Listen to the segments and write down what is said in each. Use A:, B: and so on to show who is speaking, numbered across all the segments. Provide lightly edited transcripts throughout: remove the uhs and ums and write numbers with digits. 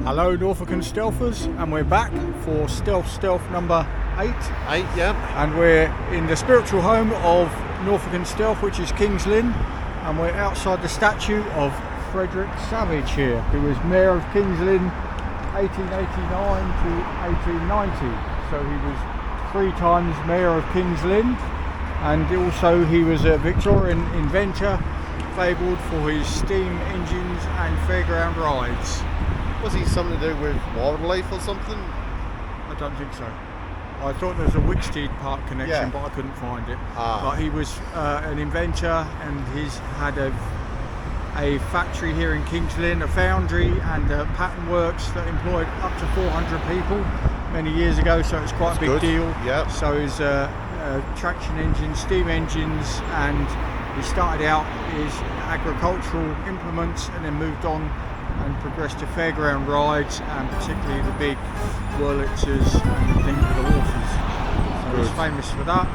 A: Hello Norfolk and Stealthers, and we're back for Stealth number 8.
B: 8, yeah.
A: And we're in the spiritual home of Norfolk and Stealth, which is King's Lynn, and we're outside the statue of Frederick Savage here, who was Mayor of King's Lynn 1889 to 1890. So he was 3 times Mayor of King's Lynn, and also he was a Victorian inventor, fabled for his steam engines and fairground rides.
B: Was he something to do with wildlife or something?
A: I don't think so. I thought there was a Wicksteed Park connection, but I couldn't find it. But he was an inventor, and he's had a factory here in King's Lynn, a foundry and a pattern works that employed up to 400 people many years ago, so it's quite a big deal.
B: Yep.
A: So his traction engines, steam engines, and he started out his agricultural implements and then moved on and progressed to fairground rides, and particularly the big Wurlitzers and things with the horses. So he's famous for that.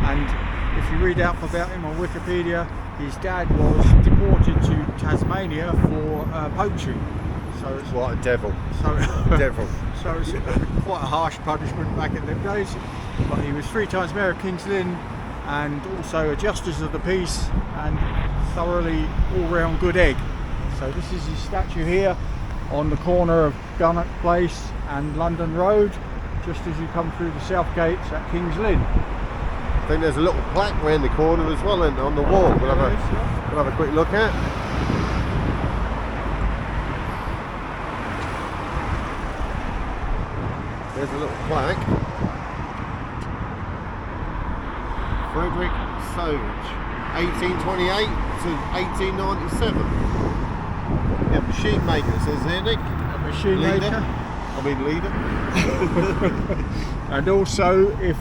A: And if you read up about him on Wikipedia, his dad was deported to Tasmania for poaching. So it's
B: what a devil.
A: So
B: devil.
A: So it's quite a harsh punishment back in them days. But he was 3 times Mayor of King's Lynn, and also a Justice of the Peace, and thoroughly all-round good egg. So this is his statue here on the corner of Gunnock Place and London Road, just as you come through the south gates at King's Lynn.
B: I think there's a little plaque around the corner as well, and on the wall we'll have a quick look at. There's a little plaque. Frederick Savage, 1828 to 1897. Yeah, machine maker, it says there, Nick.
A: A machine
B: leader.
A: Leader. And also, if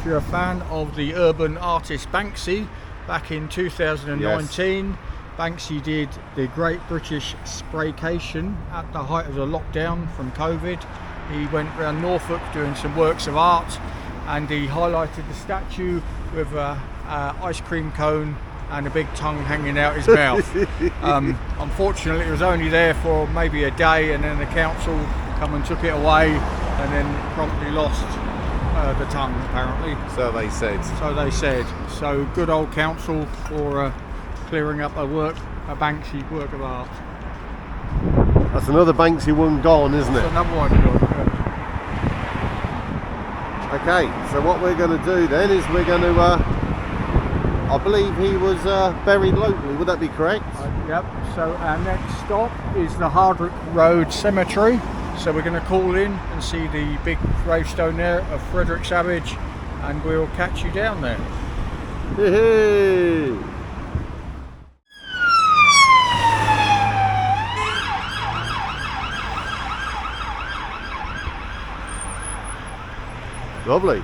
A: you're a fan of the urban artist Banksy, back in 2019, Banksy did the Great British Spraycation at the height of the lockdown from COVID. He went around Norfolk doing some works of art, and he highlighted the statue with an ice cream cone and a big tongue hanging out his mouth. Unfortunately, it was only there for maybe a day, and then the council come and took it away, and then promptly lost the tongue, apparently.
B: So they said.
A: So good old council for clearing up a Banksy work of art.
B: That's another Banksy one gone, isn't it?
A: That's another one gone.
B: Okay, so what we're going to do then is we're going to I believe he was buried locally, would that be correct?
A: Yep, so our next stop is the Hardwick Road Cemetery. So we're going to call in and see the big gravestone there of Frederick Savage, and we'll catch you down there.
B: Hey! Lovely.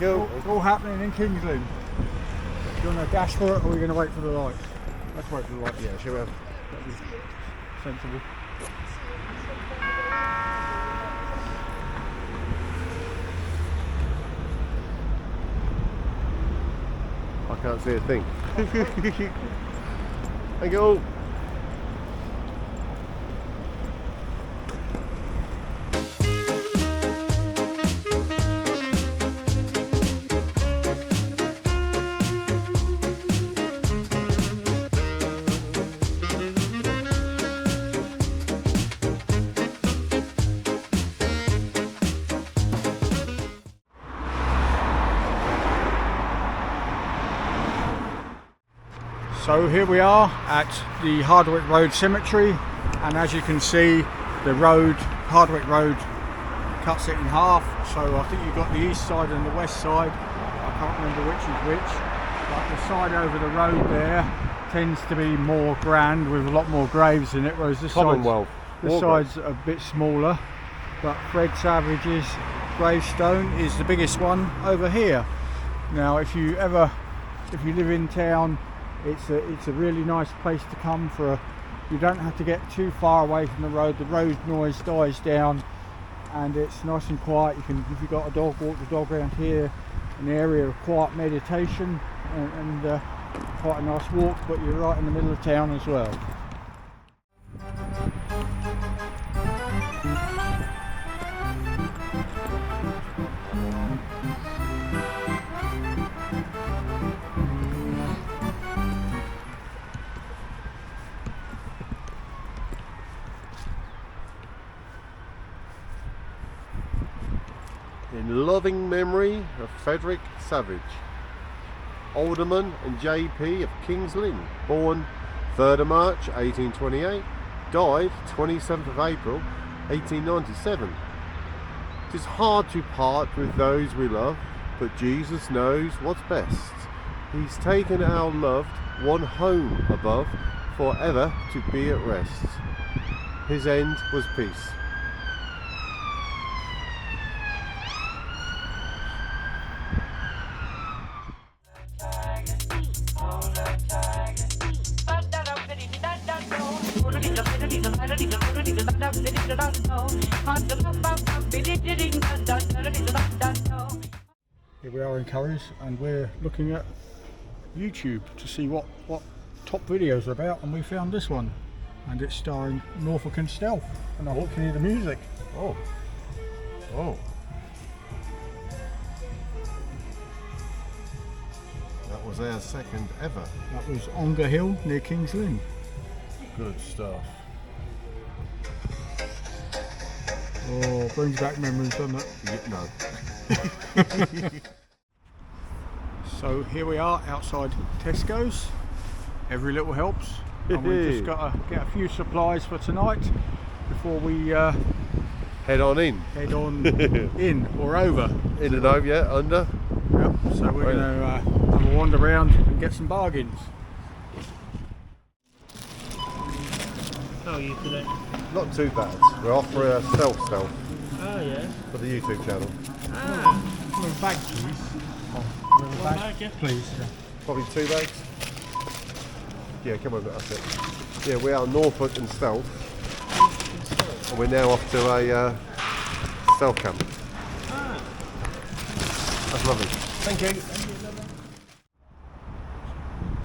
A: It's all happening in King's Lynn. Do you want to dash for it, or are we going to wait for the lights? Let's wait for the lights.
B: Yeah, shall we have?
A: That'd be sensible.
B: I can't see a thing. Thank you.
A: So here we are at the Hardwick Road Cemetery, and as you can see, the road, Hardwick Road, cuts it in half. So I think you've got the east side and the west side. I can't remember which is which, but the side over the road there tends to be more grand with a lot more graves in it, whereas this side's a bit smaller. But Fred Savage's gravestone is the biggest one over here. Now if you live in town, it's a really nice place to come for you don't have to get too far away from the road noise dies down, and it's nice and quiet. You can, if you've got a dog, walk the dog around here, an area of quiet meditation and quite a nice walk, but you're right in the middle of town as well.
B: loving memory of Frederick Savage, Alderman and JP of Kings Lynn, born 3rd of March 1828, died 27th of April 1897. It is hard to part with those we love, but Jesus knows what's best. He's taken our loved one home above, forever to be at rest. His end was peace.
A: Here we are in Currys, and we're looking at YouTube to see what top videos are about, and we found this one, and it's starring Norfolk and Stealth, and I hope you can hear the music.
B: Oh. That was our second ever.
A: That was Ongar Hill near Kings Lynn.
B: Good stuff.
A: Oh, brings back memories, doesn't it?
B: No.
A: So here we are outside Tesco's. Every little helps, and we've just got to get a few supplies for tonight before we
B: Head on in.
A: head on in or over.
B: In and over, yeah, under.
A: Yep. So we're going to have a wander around and get some bargains.
C: How are you today?
B: Not too bad. We're off for a stealth
C: Oh yeah.
B: for the YouTube channel.
C: Ah.
A: One bag, please.
C: One bag, yeah.
A: Please. Yeah.
B: Probably 2 bags. Yeah, come on, that's it. Yeah, we are Norfolk and Stealth, and we're now off to a stealth camp.
C: Ah.
B: That's lovely.
A: Thank you.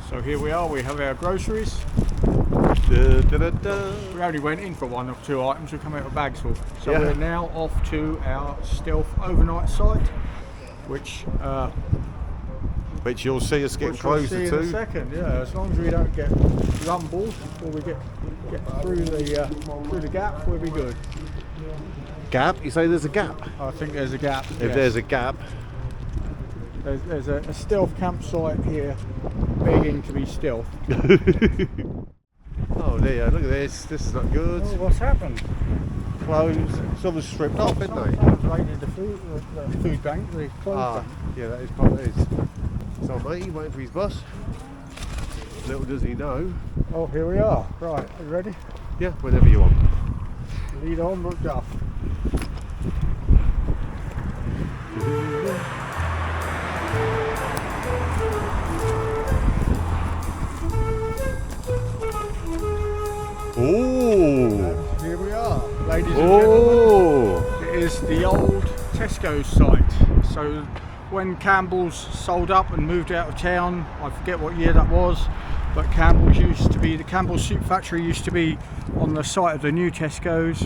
A: So here we are. We have our groceries.
B: Da, da, da, da.
A: We only went in for 1 or 2 items. We come out with bags full. So
B: Yeah.
A: we're now off to our stealth overnight site, which
B: Which you'll see us getting
A: which we'll see
B: closer
A: in a
B: to.
A: second. Yeah, as long as we don't get rumbled before we get through the gap, we'll be good.
B: Gap? You say there's a gap?
A: I think there's a gap.
B: If
A: yes.
B: there's a gap.
A: There's a stealth campsite here, begging to be stealth.
B: Oh dear, look at this. This is not good.
A: Oh, what's happened?
B: Clothes. Someone's stripped off, isn't they?
A: Someone's raided the food bank, the clothes
B: Ah,
A: bank.
B: yeah, that is what it is. So matey, waiting for his bus. Little does he know.
A: Oh, here we are. Right, are you ready?
B: Yeah, whenever you want.
A: Lead on, look up.
B: Oh!
A: Here we are, ladies and
B: Oh!
A: gentlemen. It is the old Tesco's site. So when Campbell's sold up and moved out of town, I forget what year that was, but the Campbell's soup factory used to be on the site of the new Tesco's,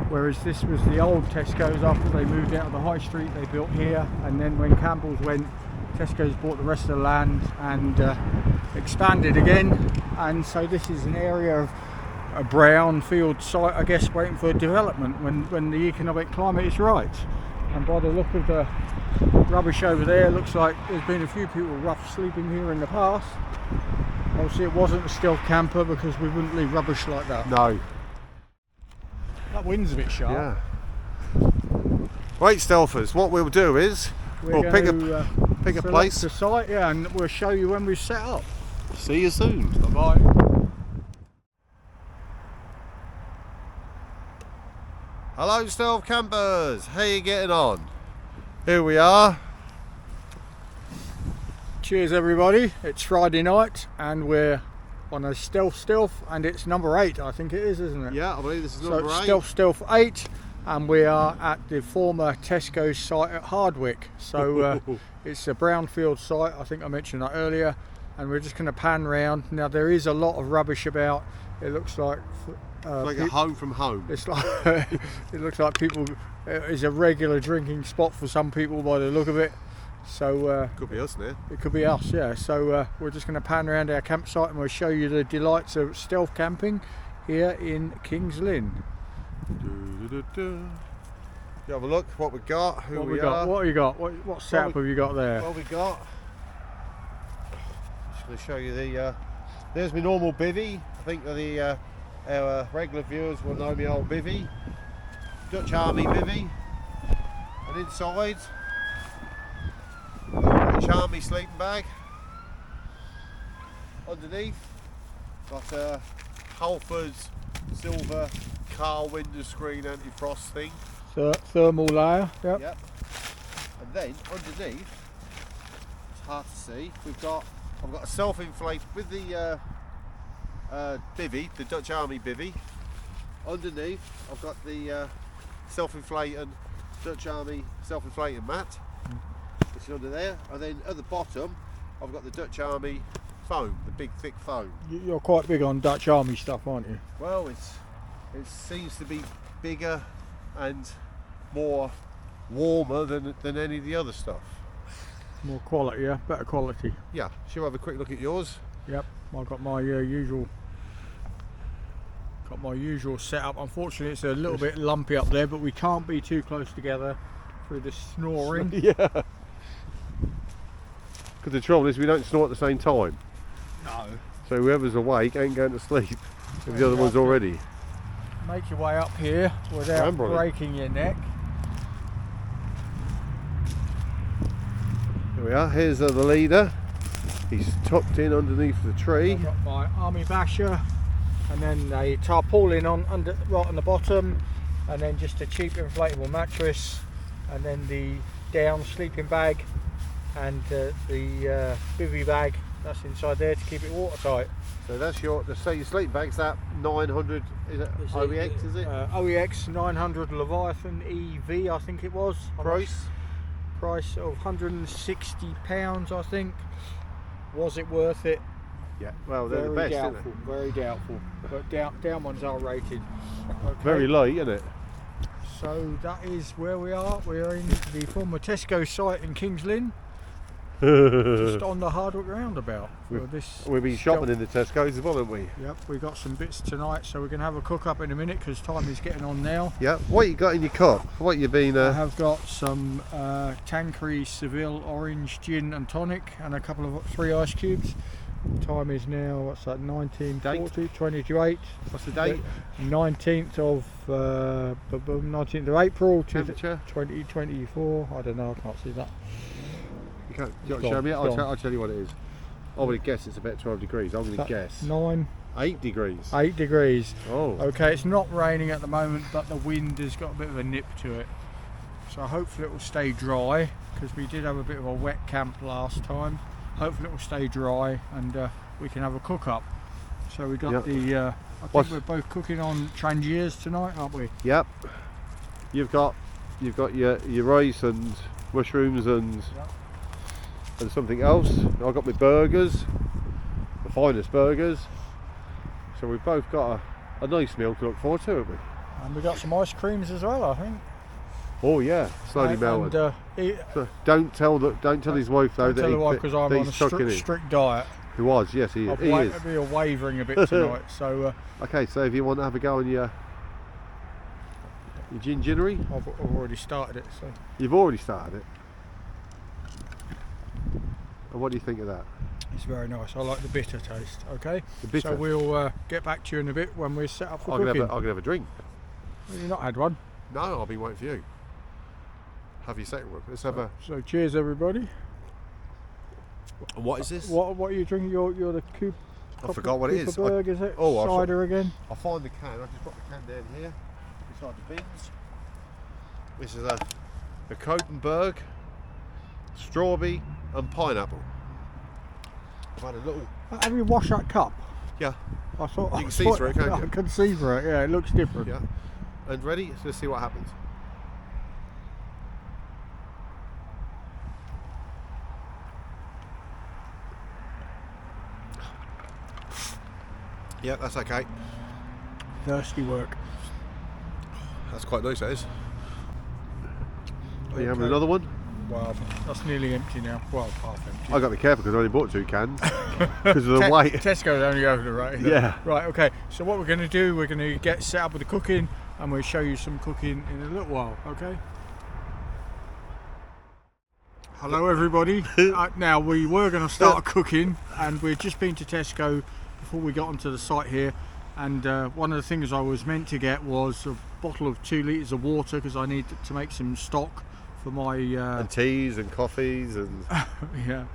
A: whereas this was the old Tesco's after they moved out of the high street they built here, and then when Campbell's went, Tesco's bought the rest of the land and expanded again, and so this is an area of a brown field site, I guess, waiting for development when the economic climate is right. And by the look of the rubbish over there, looks like there's been a few people rough sleeping here in the past. Obviously it wasn't a stealth camper because we wouldn't leave rubbish like that.
B: No.
A: That wind's a bit sharp.
B: Yeah. Right, stealthers, what we'll do is we'll pick a
A: select
B: place.
A: the site, yeah, and we'll show you when we've set up.
B: See you soon.
A: Bye bye.
B: Hello, stealth campers. How you getting on? Here we are.
A: Cheers everybody, it's Friday night and we're on a stealth and it's number 8, I think it is, isn't it?
B: Yeah, I believe this is
A: So
B: number
A: it's
B: 8.
A: stealth 8, and we are at the former Tesco's site at Hardwick. So it's a brownfield site, I think I mentioned that earlier, and we're just going to pan round. Now there is a lot of rubbish about. It looks like
B: like a home from home.
A: it's like it looks like people is a regular drinking spot for some people by the look of it. So
B: Could be us now.
A: it could be us, yeah. So we're just going to pan around our campsite and we'll show you the delights of stealth camping here in Kings Lynn.
B: You have a look what we got, who
A: What
B: we
A: got?
B: are.
A: What you got? What setup have you got there?
B: What we got. Just going to show you the. There's my normal bivvy. I think the our regular viewers will know my old bivvy, Dutch Army bivvy, and inside Dutch Army sleeping bag. Underneath got a Halford's silver car window screen anti-frost thing.
A: Thermal layer. Yep.
B: Yep. And then underneath, it's hard to see. I've got a self-inflate with the bivvy, the Dutch Army bivvy. Underneath, I've got the self-inflating Dutch Army self-inflating mat, which is under there. And then at the bottom, I've got the Dutch Army foam, the big thick foam.
A: You're quite big on Dutch Army stuff, aren't you?
B: Well, it seems to be bigger and more warmer than any of the other stuff.
A: More quality, yeah, better quality.
B: Yeah, shall we have a quick look at yours?
A: Yep, I've got my usual setup. Unfortunately, it's a little bit lumpy up there, but we can't be too close together through the snoring.
B: Yeah. Because the trouble is we don't snore at the same time.
A: No.
B: So whoever's awake ain't going to sleep if the other one's already.
A: Make your way up here without breaking your neck.
B: Here we are, here's the leader. He's tucked in underneath the tree.
A: I've got my army basher, and then a tarpaulin right on the bottom, and then just a cheap inflatable mattress, and then the down sleeping bag, and the bivvy bag that's inside there to keep it watertight.
B: So that's your sleep bag's that 900, is it OEX, is it?
A: OEX 900 Leviathan EV, I think it was. Price of £160, I think. Was it worth it?
B: Yeah, well, they're the best,
A: doubtful,
B: isn't it?
A: very doubtful. But down ones are rated. Okay.
B: Very light, isn't it?
A: So that is where we are. We're in the former Tesco site in Kings Lynn, just on the Hardwick roundabout.
B: We've been shopping in the Tesco's as well, haven't we?
A: Yep, we got some bits tonight, so we're going to have a cook up in a minute because time is getting on now.
B: Yeah. What you got in your cup? What you been?
A: I have got some Tanqueray Seville orange gin and tonic, and a couple of 3 ice cubes. Time is now, what's that, 1940, 20 to 8.
B: What's the date?
A: 19th of April,
B: Temperature?
A: 2024. I don't know, I can't see that.
B: You can't show me it? I'll tell you what it is. I would guess it's about 12 degrees. I'm going to guess 8 degrees.
A: 8 degrees.
B: Oh.
A: Okay, it's not raining at the moment, but the wind has got a bit of a nip to it. So hopefully it will stay dry, because we did have a bit of a wet camp last time. Hopefully it will stay dry, and we can have a cook up. So we got I think we're both cooking on trangiers tonight, aren't we?
B: Yep. You've got your rice and mushrooms and something else. I've got my burgers, the finest burgers. So we've both got a nice meal to look forward to, haven't we?
A: And we got some ice creams as well, I think.
B: Oh yeah, slowly melted. So don't tell his wife though that
A: because I'm on a strict diet.
B: He was, yes, he is.
A: We are wavering a bit tonight. So
B: okay, so if you want to have a go on your gingery,
A: I've already started it. So
B: you've already started it. And what do you think of that?
A: It's very nice. I like the bitter taste. Okay.
B: The bitter.
A: So we'll get back to you in a bit when we're set up for
B: cooking.
A: I'm
B: gonna have a drink.
A: Well, you've not had one.
B: No, I'll be waiting for you. Have your second one. Let's have a.
A: So cheers, everybody.
B: And what is this?
A: What are you drinking? You're the Coop.
B: I forgot what it is.
A: Berg, is it?
B: Oh,
A: cider again.
B: I'll find the can. I just put the can down here beside the bins. This is a Kottenberg, strawberry and pineapple. I've had a little.
A: Have you washed that cup?
B: Yeah.
A: I thought
B: you can see through it, can't you?
A: I can see through it. Yeah, it looks different.
B: Yeah. And ready? Let's see what happens. Yeah, that's okay.
A: Thirsty work.
B: That's quite nice, that is. Are you having another one?
A: Well, that's nearly empty now. Well, half empty.
B: I got to be careful because I only bought 2 cans because of the weight.
A: Tesco's only over the right.
B: Yeah.
A: Right. Okay. So what we're going to do? We're going to get set up with the cooking. and we'll show you some cooking in a little while, okay? Hello everybody. Now we were going to start cooking, and we'd just been to Tesco before we got onto the site here, and one of the things I was meant to get was a bottle of 2 litres of water because I need to make some stock for my
B: and teas and coffees and
A: yeah,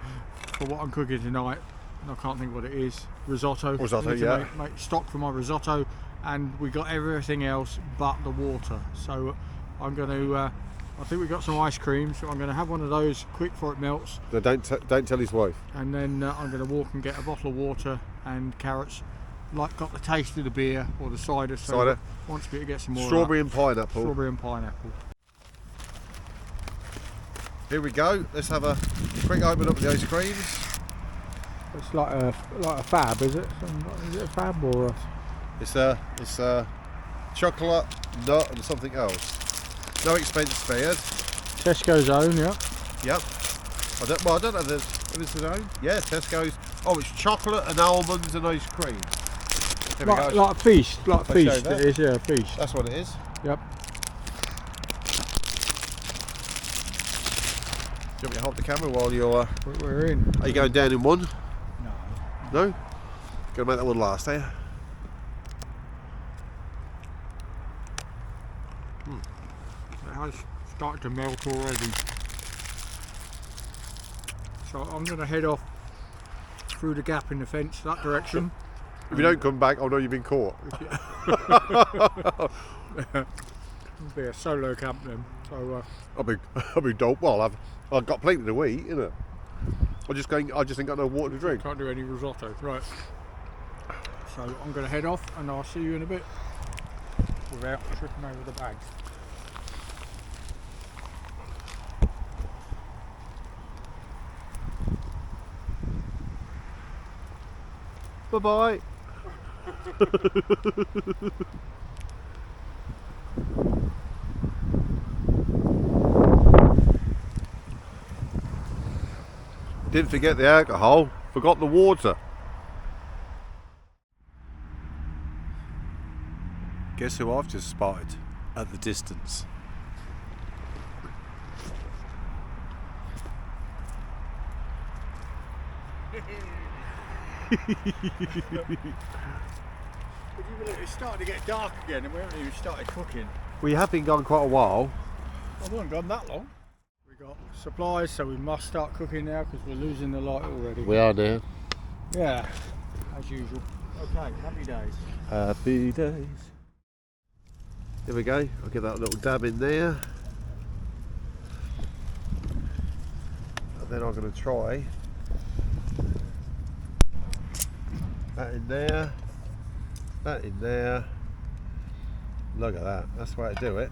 A: for what I'm cooking tonight. And I can't think what it is. Risotto.
B: Risotto,
A: I need to
B: yeah.
A: make stock for my risotto, and we got everything else but the water. So I'm going to. I think we got some ice cream, so I'm going to have one of those quick before it melts.
B: no, don't tell his wife.
A: And then I'm going to walk and get a bottle of water and carrots. Like got the taste of the beer or the cider. So
B: Cider.
A: Wants me to get some more.
B: Strawberry and pineapple.
A: Strawberry and pineapple.
B: Here we go. Let's have a quick open up of the ice creams.
A: It's like a fab, is it? Is it a fab or a...
B: It's a chocolate, nut, and something else. No expense spared.
A: Tesco's own, yeah.
B: Yep. I don't know if it's his own. Yeah, Tesco's. Oh, it's chocolate and almonds and ice cream. There we go.
A: Like a feast, like a
B: If I show
A: feast.
B: that.
A: It is, yeah, a feast.
B: That's what it is.
A: Yep.
B: Do you want me to hold the camera while you're...
A: We're in.
B: Are you going down in one?
A: No.
B: No? Gonna make that one last, eh?
A: It has started to melt already. So I'm going to head off through the gap in the fence that direction.
B: If you don't come back, I'll know you've been caught.
A: It'll be a solo camp then. So
B: I'll be dope. Well, I've got plenty to eat, innit? I just ain't got no water to drink.
A: can't do any risotto. Right. So I'm going to head off and I'll see you in a bit without tripping over the bag.
B: Bye bye. Didn't forget the alcohol, forgot the water. Guess who I've just spotted at the distance?
A: It's starting to get dark again and we haven't even started cooking.
B: We have been gone quite a while.
A: I haven't gone that long. We got supplies, so we must start cooking now because we're losing the light already.
B: We are now.
A: Yeah, as usual. Okay, happy days.
B: Happy days. There we go. I'll get that little dab in there. And then I'm going to try that in there. That in there. Look at that. That's the way to do it.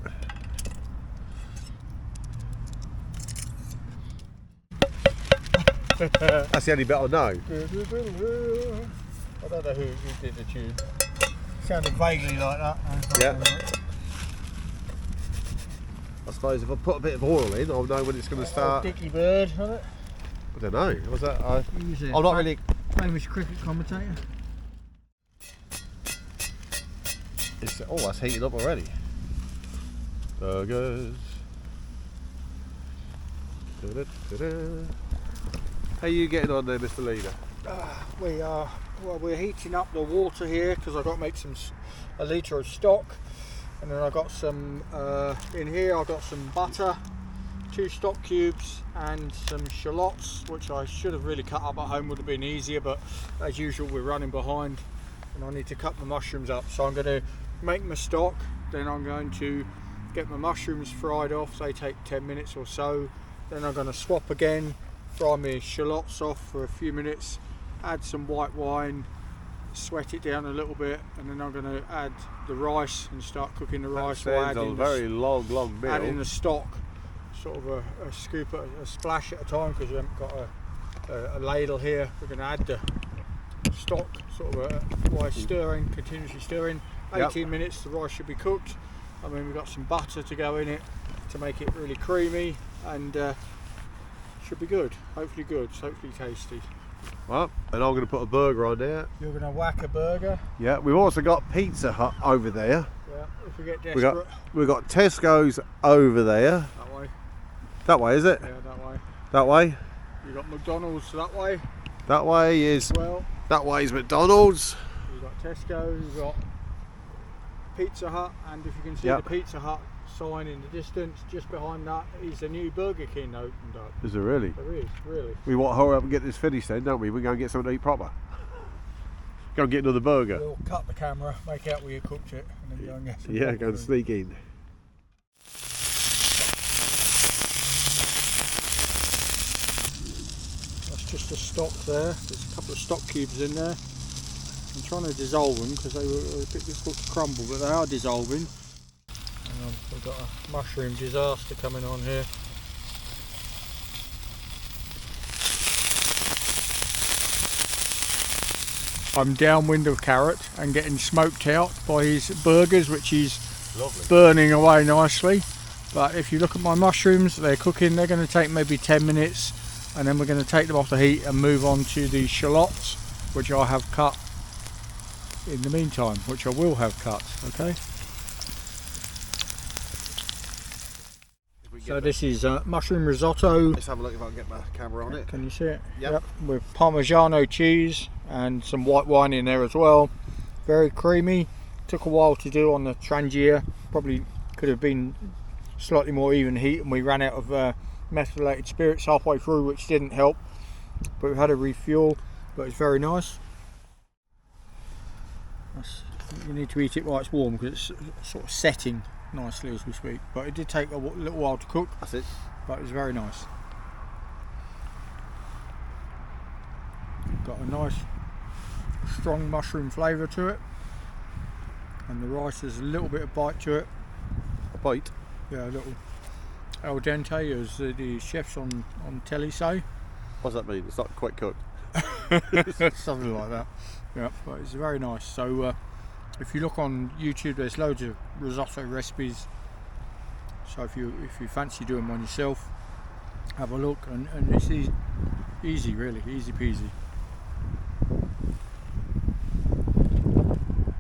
B: That's the only bit I know.
A: I don't know who did the tune. Sounded vaguely like that.
B: Yeah. I suppose if I put a bit of oil in, I'll know when it's going to start.
A: Dicky Bird, wasn't it?
B: I don't know. Was that?
A: He was a
B: I'm not really.
A: famous cricket commentator.
B: Oh, that's heating up already. Burgers. Da-da-da-da. How are you getting on there, Mr. Leader?
A: We're heating up the water here because I've got to make a litre of stock, and then I've got some in here. I've got some butter, 2 stock cubes, and some shallots, which I should have really cut up at home. Would have been easier, but as usual we're running behind, and I need to cut my mushrooms up. So I'm going to make my stock, then I'm going to get my mushrooms fried off. They take 10 minutes or so. Then I'm going to swap again, fry my shallots off for a few minutes, add some white wine, sweat it down a little bit, and then I'm going to add the rice and start cooking the rice.
B: That sounds a very long meal.
A: Add in the stock, sort of a scoop, a splash at a time, because we haven't got a ladle here. We're going to add the stock sort of while stirring, continuously stirring. 18 minutes, the rice should be cooked. I mean, we've got some butter to go in it to make it really creamy, and should be good. Hopefully good, hopefully tasty.
B: Well, and I'm going to put a burger on there.
A: You're going to whack a burger.
B: Yeah, we've also got Pizza Hut over there.
A: Yeah, if we get desperate.
B: We've got Tesco's over there.
A: That way.
B: That way, is it?
A: Yeah, that way.
B: That way.
A: You got McDonald's that way.
B: That way is.
A: Well.
B: That way is McDonald's.
A: You've got Tesco's. You've got Pizza Hut, and if you can see the Pizza Hut sign in the distance, just behind that is a new Burger King opened up.
B: Is there really?
A: There is, really.
B: We want to hurry up and get this finished then, don't we? We're going to get something to eat proper. Go and get another burger.
A: We'll cut the camera, make out where you cooked it, and then go and get some.
B: Yeah, go and sneak in.
A: That's just the stock there. There's a couple of stock cubes in there. I'm trying to dissolve them because they were a bit difficult to crumble, but they are dissolving. We've got a mushroom disaster coming on here. I'm downwind of Carrot and getting smoked out by his burgers, which he's burning away nicely. But if you look at my mushrooms, they're cooking. They're going to take maybe 10 minutes, and then we're going to take them off the heat and move on to the shallots, which I have cut in the meantime, which I will have cut. Okay. So this is mushroom risotto.
B: Let's have a look if I can get my camera on it.
A: Can you see it?
B: Yep.
A: With Parmigiano cheese and some white wine in there as well. Very creamy. Took a while to do on the Trangier. Probably could have been slightly more even heat, and we ran out of methylated spirits halfway through, which didn't help. But we had a refuel, but it's very nice. You need to eat it while it's warm because it's sort of setting nicely as we speak, but it did take a little while to cook.
B: That's it.
A: But it was very nice. Got a nice strong mushroom flavour to it, and the rice has a little bit of bite to it.
B: A bite?
A: Yeah, a little al dente, as the chefs on telly say.
B: What does that mean? It's not quite cooked.
A: Something like that. Yeah, but it's very nice. So if you look on YouTube, there's loads of risotto recipes. So if you fancy doing one yourself, have a look, and it's easy, really, easy peasy.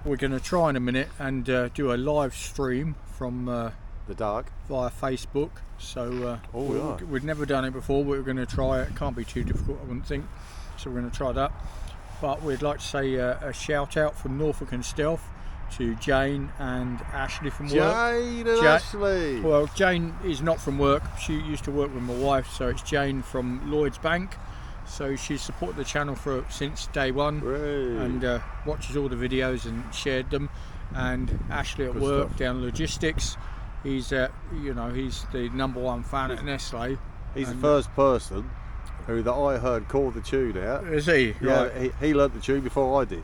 A: We're going to try in a minute and do a live stream from
B: the dark
A: via Facebook. So
B: yeah.
A: we've never done it before, but we're going to try it. It can't be too difficult, I wouldn't think. So we're going to try that. But we'd like to say a shout out from Norfolk and Stealth to Jane and Ashley from work.
B: Jane and Ashley!
A: Well, Jane is not from work. She used to work with my wife, so it's Jane from Lloyd's Bank. So she's supported the channel since day one.
B: Great.
A: And watches all the videos and shared them. And Ashley at work down logistics. He's he's the #1 fan at Nestle.
B: He's the first person who that I heard called the tune out.
A: Is he?
B: Yeah,
A: Right.
B: he learnt the tune before I did.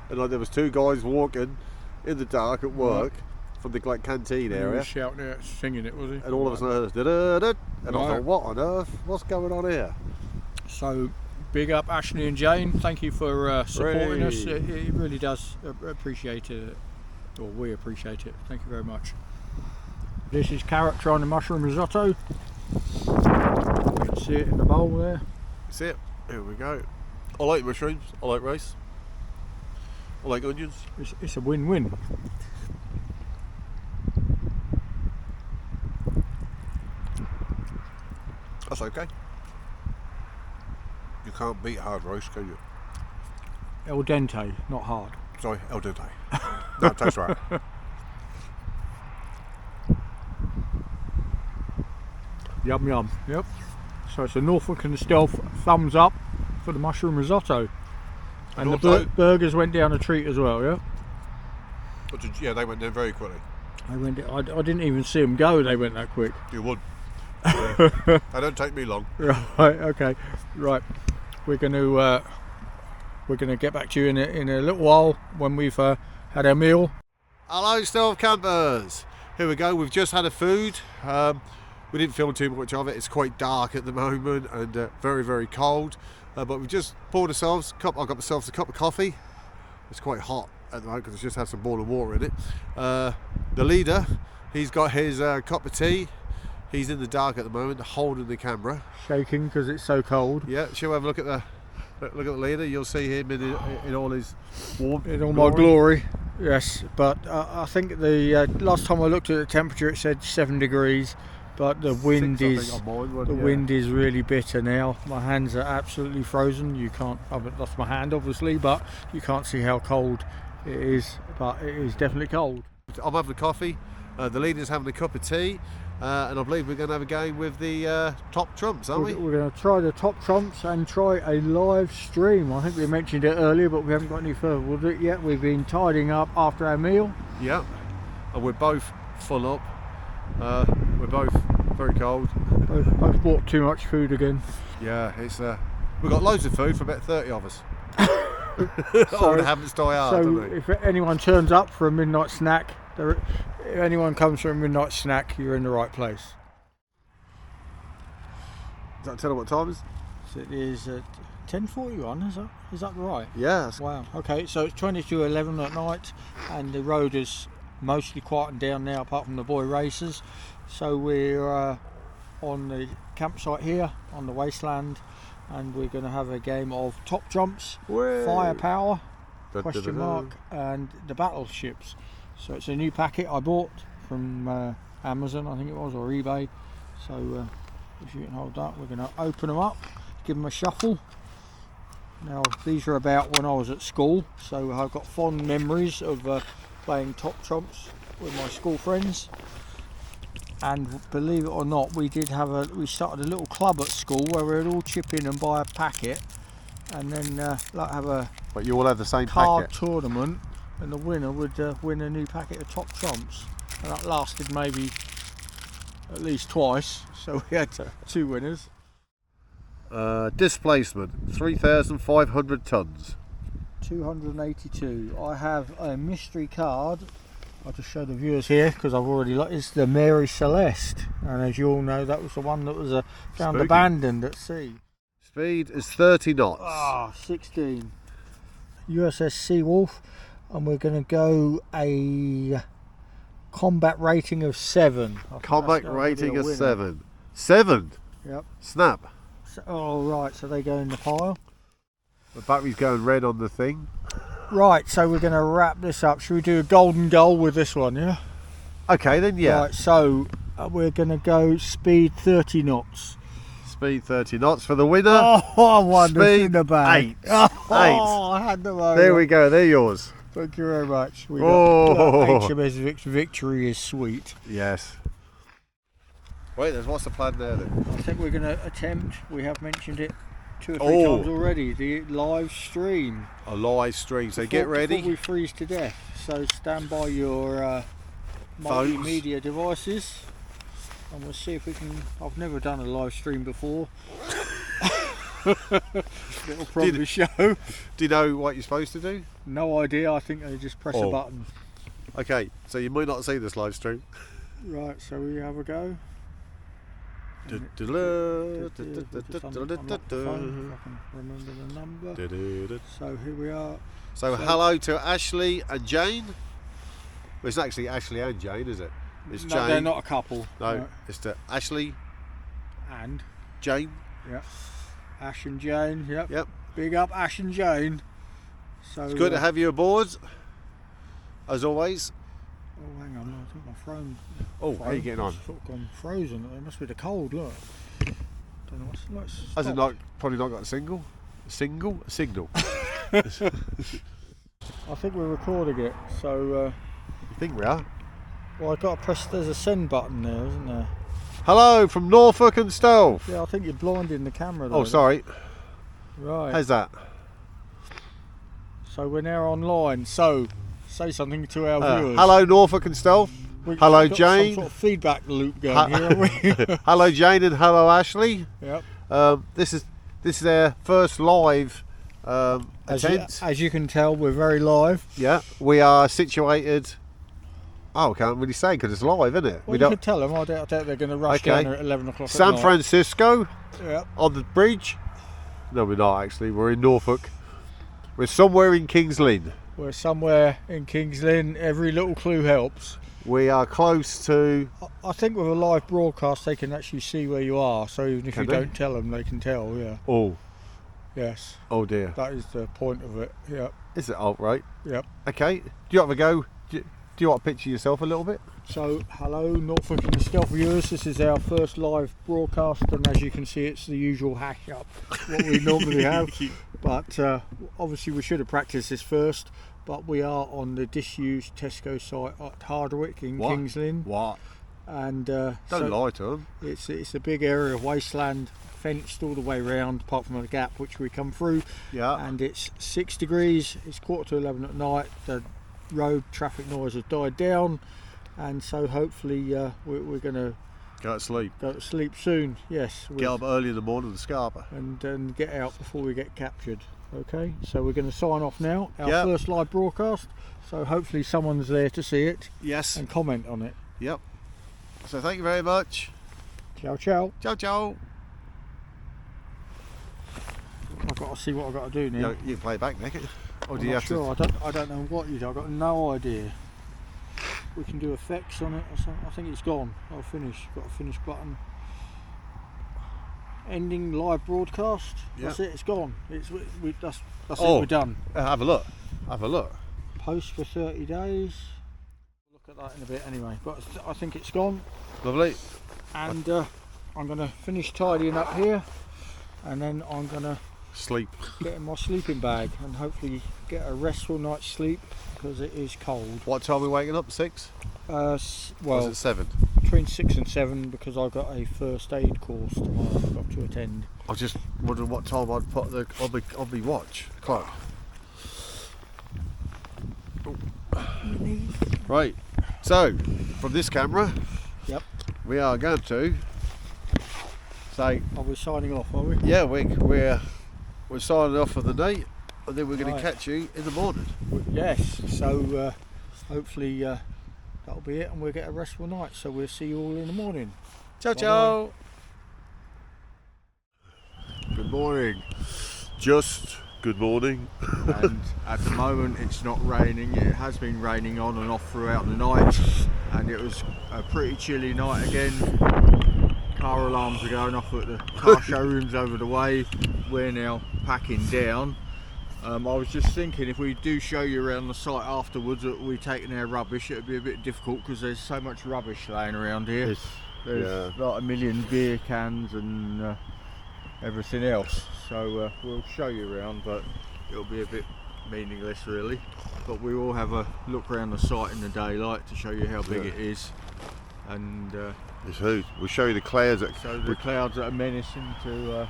B: And there was two guys walking in the dark at work from the canteen
A: He
B: area,
A: was shouting out, singing it, was he?
B: and all of a sudden, da-da-da, and I
A: Right.
B: thought, what on earth? What's going on here?
A: So big up Ashley and Jane. Thank you for supporting us.
B: Hooray.
A: It really does appreciate it, or we appreciate it. Thank you very much. This is Carrot trying the mushroom risotto. You can see it in the bowl there.
B: That's it. Here we go. I like mushrooms. I like rice. I like onions.
A: It's a win-win.
B: That's okay. You can't beat hard roast, can you?
A: Al dente, not hard.
B: Sorry, el dente. No, it tastes right.
A: Yum yum. Yep. So it's a Norfolk and Stealth thumbs up for the mushroom risotto. And the
B: also-
A: burgers went down a treat as well, yeah?
B: Yeah, they went down very quickly.
A: I didn't even see them go, they went that quick.
B: You would. Yeah. They don't take me long.
A: Right, okay. Right. We're gonna get back to you in a little while when we've had our meal.
B: Hello, Stealth Campers. Here we go. We've just had a food. We didn't film too much of it. It's quite dark at the moment and very, very cold. But we've just poured ourselves I got myself a cup of coffee. It's quite hot at the moment because it's just had some boiling water in it. The leader, he's got his cup of tea. He's in the dark at the moment, holding the camera.
A: Shaking because it's so cold.
B: Yeah, shall we have a look at the leader? You'll see him in all his warmth.
A: In all my glory. Yes, but I think the last time I looked at the temperature, it said 7 degrees, but the wind
B: 6, I
A: is
B: think, on mine was,
A: the
B: yeah.
A: wind is really bitter now. My hands are absolutely frozen. You can't. I haven't lost my hand, obviously, but you can't see how cold it is. But it is definitely cold.
B: I'm having a coffee. The leader's having a cup of tea, and I believe we're going to have a game with the top trumps, aren't we?
A: We're going to try the top trumps and try a live stream. I think we mentioned it earlier, but we haven't got any further with it yet. We've been tidying up after our meal.
B: Yeah, and we're both full up. We're both very cold.
A: Both bought too much food again.
B: Yeah, it's we've got loads of food for about 30 of us. All the habits die hard,
A: So
B: don't they?
A: if anyone turns up for a midnight snack, if anyone comes for a midnight snack, you're in the right place.
B: Does that tell them what time it is?
A: So it is 10:41. Is that right?
B: Yeah.
A: Wow. Okay, so it's 20 to 11 at night, and the road is mostly quietened down now, apart from the boy racers. So we're on the campsite here on the wasteland, and we're going to have a game of top jumps, firepower, question mark, and the battleships. So it's a new packet I bought from Amazon, I think it was, or eBay. So if you can hold that, we're going to open them up, give them a shuffle. Now these are about when I was at school, so I've got fond memories of playing top trumps with my school friends. And believe it or not, we started a little club at school where we'd all chip in and buy a packet, and then have a
B: But you all have the same
A: card
B: packet.
A: tournament, and the winner would win a new packet of top trumps. And that lasted maybe at least twice, so we had 2 winners.
B: Displacement 3,500 tons.
A: 282. I have a mystery card. I'll just show the viewers here because I've already it's the Mary Celeste, and as you all know, that was the one that was found
B: Spooky.
A: abandoned at sea.
B: Speed is 30 knots.
A: 16. USS Seawolf, and we're going to go a combat rating of 7.
B: Combat rating of 7. 7?
A: Yep.
B: Snap.
A: Oh right, so they go in the pile.
B: The battery's going red on the thing.
A: Right, so we're going to wrap this up. Should we do a golden goal with this one, yeah?
B: Okay then, yeah.
A: Right, so we're going to go speed 30 knots.
B: Speed 30 knots for the winner.
A: Oh, I won this in
B: Speed
A: the bag.
B: 8.
A: Oh, I had them over.
B: There we go, they're yours.
A: Thank you very much. We
B: Oh.
A: got HMS Victory is sweet.
B: Yes. Wait, what's the plan there then?
A: I think we're going to attempt, we have mentioned it 2 or 3 times already, the live stream.
B: A live stream, so get ready.
A: Before we freeze to death. So stand by your multimedia devices, and we'll see if we can. I've never done a live stream before. It'll probably show.
B: Do you know what you're supposed to do?
A: No idea. I think they just press a button.
B: Okay, so you might not see this live stream.
A: Right, so we have a go. Just on the phone, if I can remember the number. So here we are.
B: So hello to Ashley and Jane. Well, it's actually Ashley and Jane, is it? It's
A: No,
B: Jane.
A: they're not a couple.
B: No, it's to Ashley,
A: And
B: Jane.
A: yeah, Ash and Jane. Yep.
B: Yep.
A: Big up Ash and Jane. So
B: It's good to have you aboard, as always.
A: Oh, hang on, I think my phone.
B: Oh, how are you getting on?
A: Sort of gone frozen. It must be the cold. Look. Don't know what's.
B: Has it not? Probably not got a signal. Signal.
A: I think we're recording it. So.
B: You think we are?
A: Well, I've got to press. There's a send button there, isn't there?
B: Hello from Norfolk and Stealth.
A: Yeah, I think you're blinding the camera. Though,
B: Oh, sorry.
A: Right.
B: How's that?
A: So we're now online. So say something to our viewers.
B: Hello, Norfolk and Stealth.
A: We've
B: Hello,
A: got
B: Jane.
A: Some sort of feedback loop going here, haven't we?
B: Hello, Jane, and hello, Ashley.
A: Yep.
B: This is their first live attempt.
A: As you can tell, we're very live.
B: Yeah, we are situated. Oh, I can't really say because it's live, isn't it?
A: Well, you could tell them. I doubt they're going to rush
B: Okay.
A: down here at 11 o'clock at
B: San
A: night.
B: Francisco
A: Yep.
B: on the bridge. No, we're not actually. We're in Norfolk. We're somewhere in Kings Lynn.
A: We're somewhere in Kings Lynn. Every little clue helps.
B: We are close to.
A: I think with a live broadcast, they can actually see where you are. So even if
B: Can
A: you
B: they?
A: don't tell them, they can tell. Yeah.
B: Oh,
A: Yes.
B: oh dear.
A: That is the point of it. Yep.
B: Is it? Oh, right.
A: Yep.
B: Okay. Do you have a go? Do you want to picture yourself a little bit?
A: So, hello Norfolk and the Stealth viewers, this is our first live broadcast, and as you can see it's the usual hash up, what we normally have, but obviously we should have practiced this first, but we are on the disused Tesco site at Hardwick in Kings Lynn.
B: What?
A: And
B: Don't lie to them.
A: it's a big area of wasteland, fenced all the way around apart from the gap which we come through.
B: Yeah.
A: And it's 6 degrees, it's 11:15 at night, the road traffic noise has died down, and so hopefully we're going to
B: Go to sleep.
A: go to sleep soon. Yes,
B: Get up early in the morning to Scarborough.
A: and get out before we get captured. Okay, so we're going to sign off now. Our
B: Yep.
A: first live broadcast, so hopefully someone's there to see it
B: Yes.
A: and comment on it.
B: Yep. So thank you very much.
A: Ciao ciao.
B: Ciao, ciao.
A: I've got to see what I've got to do now.
B: You can play it back, Nick. Or do
A: I'm
B: you
A: not
B: have
A: sure. I don't know what you do. I've got no idea. We can do effects on it or something. I think it's gone. I'll finish. Got a finish button. Ending live broadcast. That's it. It's gone. That's it. We're done.
B: Have a look. Have a look.
A: Post for 30 days. Look at that in a bit anyway. But I think it's gone.
B: Lovely.
A: And I'm going to finish tidying up here, and then I'm going to
B: Sleep.
A: get in my sleeping bag and hopefully get a restful night's sleep because it is cold.
B: What time are we waking up? 6?
A: Well,
B: Or is it 7?
A: between 6 and 7 because I've got a first aid course tomorrow I've got to attend.
B: I was just wondering what time I'd put on the watch clock. Right. So from this camera,
A: Yep.
B: we are going to say,
A: Are we signing off, are we?
B: yeah, we're signing off for the night, and then we're going
A: Right.
B: to catch you in the morning.
A: Yes, so hopefully that'll be it and we'll get a restful night, so we'll see you all in the morning.
B: Ciao,
A: Bye-bye.
B: ciao. Good morning. Just good morning.
A: And at the moment it's not raining. It has been raining on and off throughout the night, and it was a pretty chilly night again. Car alarms are going off at the car showrooms over the way. We're now packing down. I was just thinking if we do show you around the site afterwards that we're taking our rubbish, it would be a bit difficult because there's so much rubbish laying around here. There's like a million beer cans and everything else, so we'll show you around, but it'll be a bit meaningless really. But we will have a look around the site in the daylight to show you how big it is, and
B: We'll show you the clouds.
A: so the clouds that are menacing to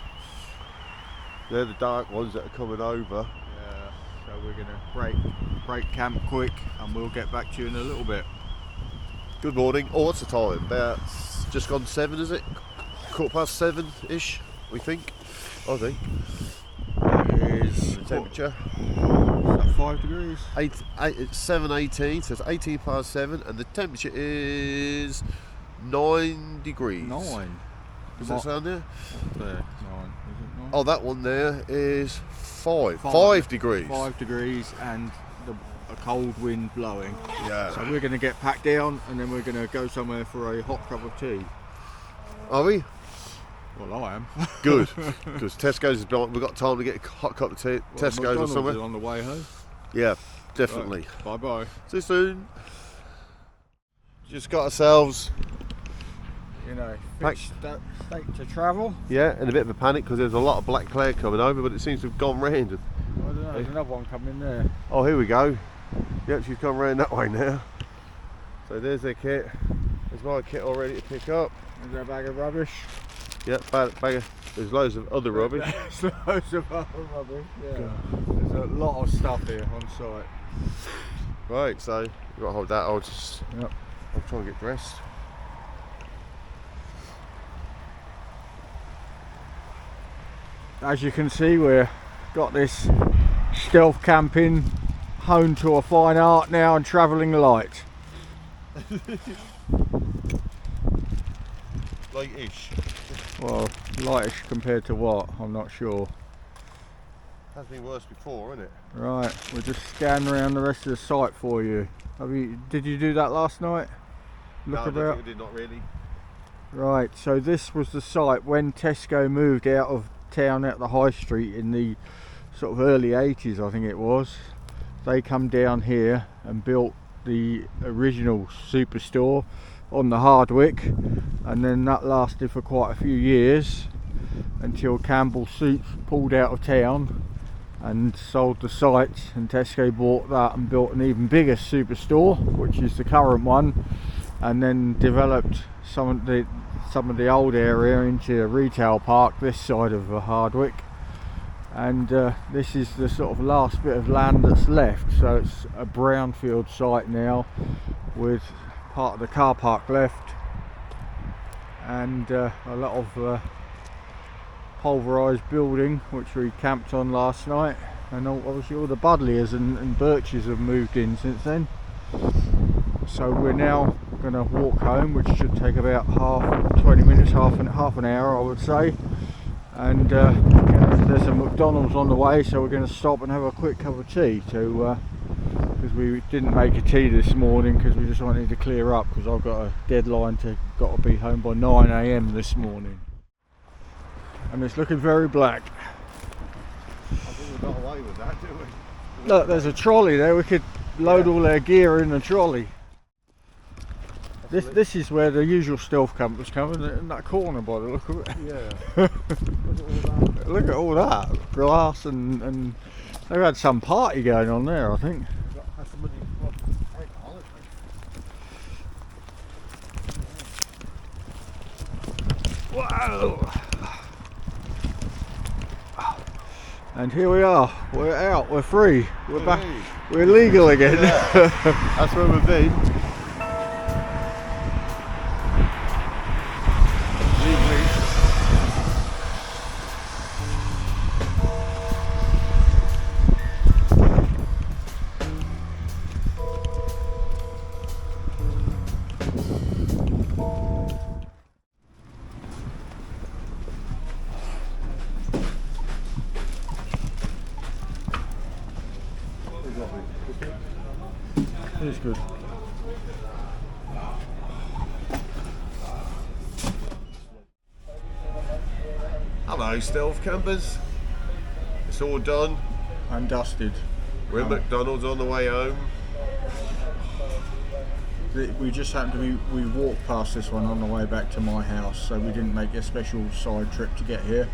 B: They're the dark ones that are coming over.
A: so we're going to break camp quick and we'll get back to you in a little bit.
B: Good morning. Oh, what's the time? About just gone 7, is it? 7:15-ish, we think. I think.
A: It is
B: The temperature.
A: 5 degrees.
B: It's 7:18, so it's 7, and the temperature is 9 degrees.
A: 9.
B: Does that sound there?
A: There, 9. Is it 9?
B: Oh, that one there is 5 degrees.
A: 5 degrees and a cold wind blowing.
B: Yeah.
A: So we're going to get packed down and then we're going to go somewhere for a hot cup of tea.
B: Are we?
A: Well, I am.
B: Good. Because Tesco's is blind. We've got time to get a hot cup of tea.
A: Well,
B: Tesco's or
A: McDonald's
B: somewhere.
A: is on the way home.
B: Yeah, definitely.
A: Bye bye.
B: See you soon. Just got ourselves,
A: You know, fixed state to travel.
B: yeah, in a bit of a panic because there's a lot of black cloud coming over, but it seems to have gone round.
A: I don't know, there's another one coming there.
B: Oh, here we go. Yep, she's come round that way now. So there's their kit. There's my kit all ready to pick up.
A: Is there a bag of rubbish?
B: Yep, bag of, there's loads of other rubbish.
A: There's loads of other rubbish, yeah. There's a lot of stuff here on site.
B: Right, so you got to hold that. I'll
A: Yep.
B: try and get dressed.
A: As you can see, we've got this stealth camping honed to a fine art now and travelling light.
B: Light-ish.
A: Well, lightish compared to what? I'm not sure.
B: Has been worse before, isn't it?
A: Right, we'll just scan around the rest of the site for you. Did you do that last night?
B: No, I
A: Look
B: don't
A: about.
B: think we did, not really.
A: Right, so this was the site when Tesco moved out of town at the high street in the sort of early 80s, I think it was. they come down here and built the original superstore on the Hardwick, and then that lasted for quite a few years until Campbell Soups pulled out of town and sold the site, and Tesco bought that and built an even bigger superstore, which is the current one, and then developed some of the old area into a retail park this side of Hardwick. And this is the sort of last bit of land that's left, so it's a brownfield site now with part of the car park left and a lot of pulverised building which we camped on last night, and obviously all the buddleias and birches have moved in since then. So we're now going to walk home, which should take about 20 minutes, half an hour I would say, and there's a Mcdonalds on the way, so we're going to stop and have a quick cup of tea because we didn't make a tea this morning because we just wanted to clear up, because I've got a deadline got to be home by 9 AM this morning, and it's looking very black.
B: I think we got away with that, didn't we?
A: Look, there's a trolley there. We could load all our gear in the trolley. This is where the usual stealth campers come, in that corner by the look of it.
B: Yeah.
A: Look at all that glass, and they've had some party going on there, I think. Wow! And here we are. We're out. We're free. We're back. We're legal again.
B: Yeah. That's where we've been.
A: It's good.
B: Hello, stealth campers. It's all done.
A: And dusted.
B: We're at McDonald's on the way home.
A: We just happened to we walked past this one on the way back to my house, so we didn't make a special side trip to get here.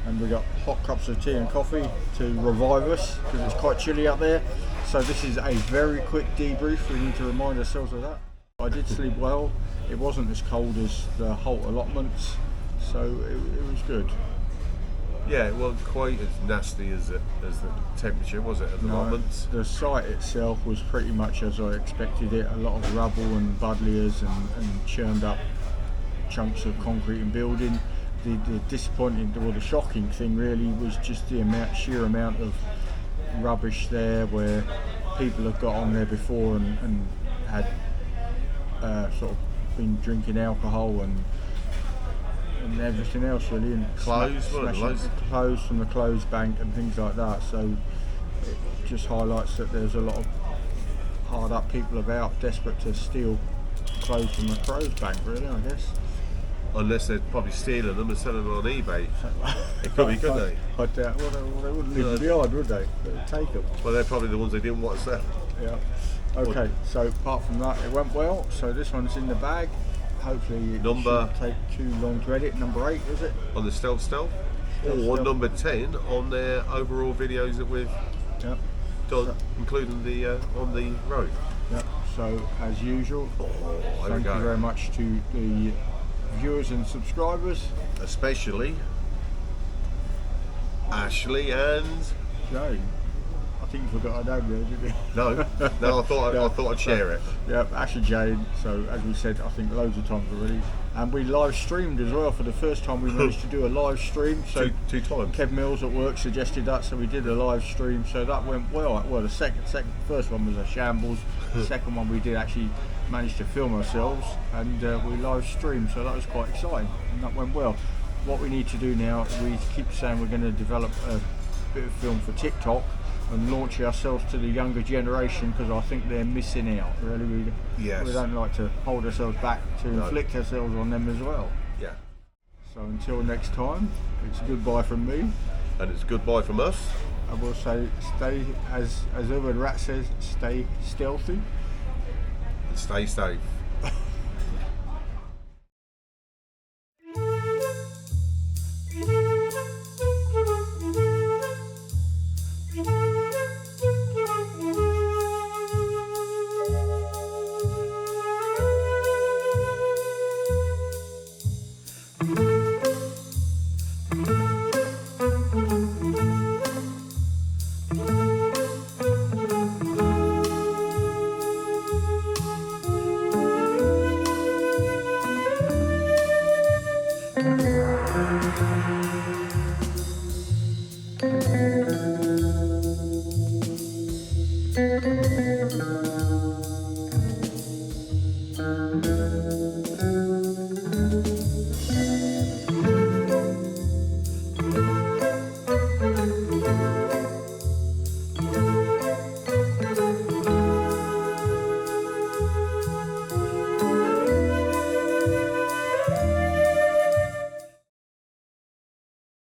A: And we got hot cups of tea and coffee to revive us because it's quite chilly out there. So this is a very quick debrief. We need to remind ourselves of that. I did sleep well. It wasn't as cold as the Holt allotments, so it was good.
B: Yeah, it wasn't quite as nasty as the temperature, was it, at the moment?
A: The site itself was pretty much as I expected it. A lot of rubble and buddleias and churned up chunks of concrete and building. The disappointing, or the shocking thing really was just the sheer amount of rubbish there, where people have got on there before and had sort of been drinking alcohol and everything else really, and
B: clothes
A: from the clothes bank and things like that. So it just highlights that there's a lot of hard up people about, desperate to steal clothes from the clothes bank really, I guess.
B: Unless they're probably stealing them and selling them on eBay. It could be, couldn't they?
A: I doubt. Well, they wouldn't leave them behind, would they? They'd take them.
B: Well, they're probably the ones they didn't want to sell.
A: Yeah. Okay, so apart from that, it went well. So this one's in the bag. Hopefully it shouldn't take too long to edit. Number 8, is it?
B: On the stealth. Or number 10 on their overall videos that we've done, including the on the road.
A: Yep. So as usual,
B: thank you
A: very much to the viewers and subscribers,
B: especially Ashley and
A: Jane. I think you forgot her name there, didn't you?
B: No, I thought I'd share it.
A: Yeah, Ashley Jane. So as we said, I think loads of times already, and we live streamed as well for the first time. We managed to do a live stream. So
B: two times.
A: Kev Mills at work suggested that, so we did a live stream. So that went well. Well, the first one was a shambles. The second one we did actually manage to film ourselves, and we live streamed. So that was quite exciting, and that went well. What we need to do now, we keep saying we're going to develop a bit of film for TikTok and launch ourselves to the younger generation, because I think they're missing out. Really, we don't like to hold ourselves back to inflict ourselves on them as well.
B: Yeah.
A: So until next time, it's goodbye from me,
B: and it's goodbye from us.
A: I will say, stay, as Urban Rat says, stay stealthy.
B: Stay safe.